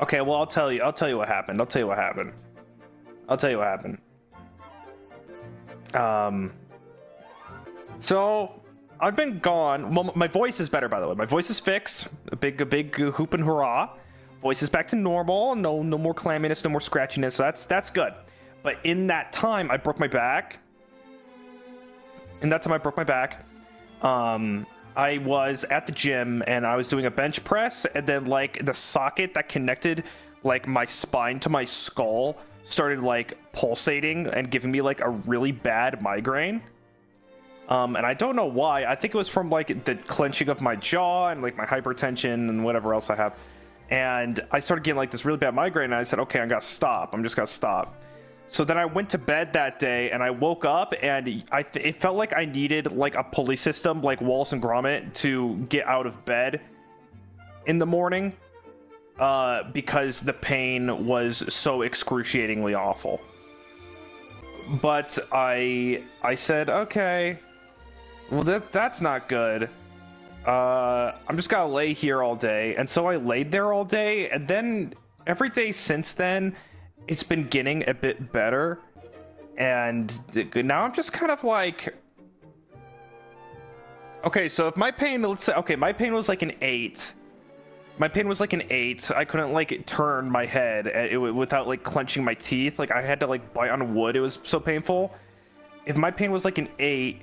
Okay, well, I'll tell you what happened. So I've been gone. Well, my voice is better, by the way. My voice is fixed. A big hoop and hurrah. Voice is back to normal. No more clamminess, no more scratchiness. So that's good. But in that time, I broke my back. I was at the gym and I was doing a bench press, and then like the socket that connected like my spine to my skull started like pulsating and giving me like a really bad migraine. And I don't know why. I think it was from like the clenching of my jaw and like my hypertension and whatever else I have. And I started getting like this really bad migraine, and I said, okay, I'm just gonna stop. So then I went to bed that day, and I woke up, and it felt like I needed like a pulley system, like Wallace and Gromit, to get out of bed in the morning, because the pain was so excruciatingly awful. But I said, okay, well that's not good. I'm just gonna lay here all day. And so I laid there all day, and then every day since then it's been getting a bit better, and now I'm just kind of like, okay, so if my pain, let's say, okay, my pain was like an 8. I couldn't like turn my head without like clenching my teeth. Like I had to like bite on wood. It was so painful. If my pain was like an 8,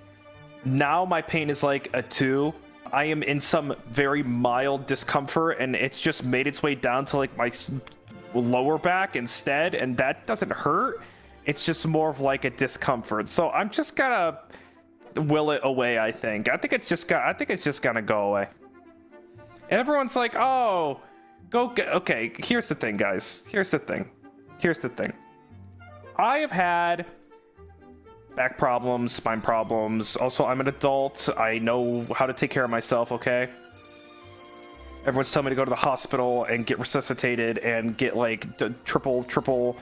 now my pain is like a 2. I am in some very mild discomfort, and it's just made its way down to like my lower back instead, and that doesn't hurt. It's just more of like a discomfort. So I'm just gonna will it away. I think it's just gonna go away. And everyone's like, oh, okay, here's the thing, guys. Here's the thing. I have had back problems, spine problems. Also, I'm an adult. I know how to take care of myself, okay? Everyone's telling me to go to the hospital and get resuscitated and get like the triple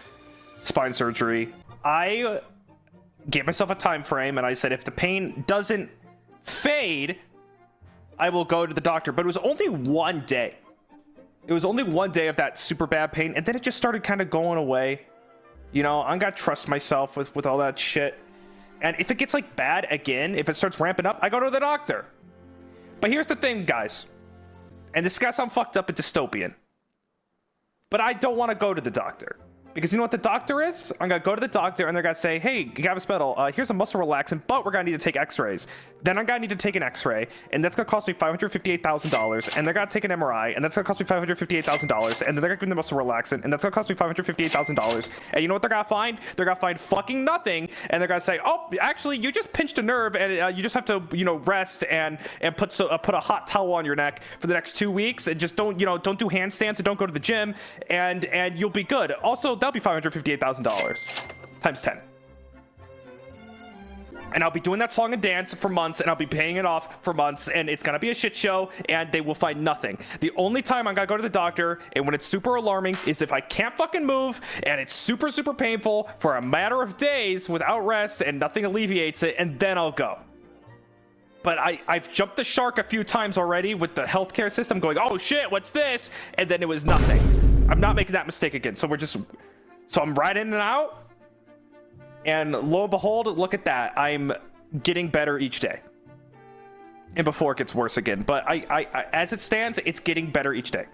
spine surgery. I gave myself a time frame, and I said if the pain doesn't fade, I will go to the doctor. But it was only one day. It was only one day of that super bad pain, and then it just started kind of going away. You know, I gotta trust myself with all that shit. And if it gets like bad again, if it starts ramping up, I go to the doctor. But here's the thing, guys. And this guy sound fucked up and dystopian, but I don't want to go to the doctor, because you know what the doctor is? I'm gonna go to the doctor, and they're gonna say, hey, Gavin Bettel, here's a muscle relaxant, but we're gonna need to take x-rays. Then I'm gonna need to take an x-ray, and that's gonna cost me $558,000, and they're gonna take an MRI, and that's gonna cost me $558,000, and then they're gonna give me the muscle relaxant, and that's gonna cost me $558,000. And you know what they're gonna find? They're gonna find fucking nothing, and they're gonna say, oh, actually, you just pinched a nerve, and you just have to, you know, rest and put a hot towel on your neck for the next 2 weeks, and just don't do handstands, and don't go to the gym, and you'll be good. Also, that'll be $558,000 times 10. And I'll be doing that song and dance for months, and I'll be paying it off for months, and it's gonna be a shit show, and they will find nothing. The only time I'm gonna go to the doctor, and when it's super alarming, is if I can't fucking move, and it's super painful for a matter of days without rest, and nothing alleviates it, and then I'll go. But I've jumped the shark a few times already with the healthcare system going, oh shit, what's this? And then it was nothing. I'm not making that mistake again. So I'm right in and out. And lo and behold, look at that. I'm getting better each day. And before it gets worse again. But I as it stands, it's getting better each day.